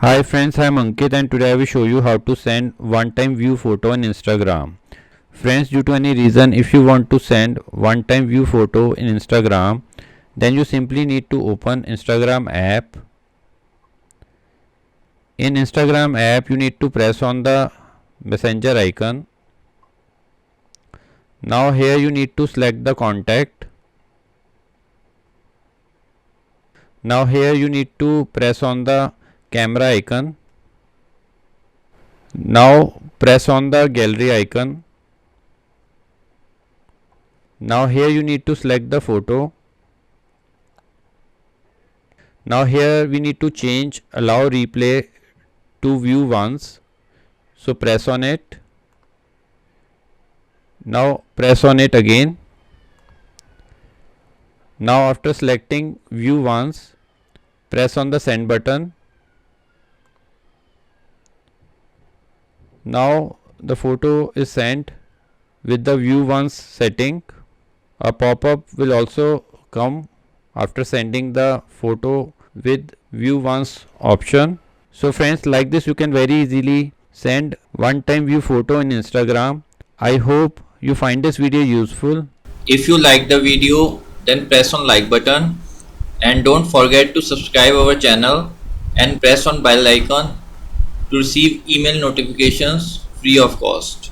Hi friends, I'm Ankit and today I will show you how to send one-time view photo on Instagram. Friends, due to any reason if you want to send one-time view photo in Instagram, then you simply need to open Instagram app. In Instagram app, you need to press on the messenger icon. Now here you need to select the contact. Now here you need to press on the camera icon. Now press on the gallery icon. Now here you need to select the photo. Now here we need to change allow replay to view once. So press on it. Now press on it again. Now after selecting view once, press on the send button. Now the photo is sent with the view once setting. A pop-up will also come after sending the photo with view once option. So friends, like this you can very easily send one time view photo in Instagram. I hope you find this video useful. If you like the video, then press on like button and don't forget to subscribe our channel and press on bell icon to receive email notifications free of cost.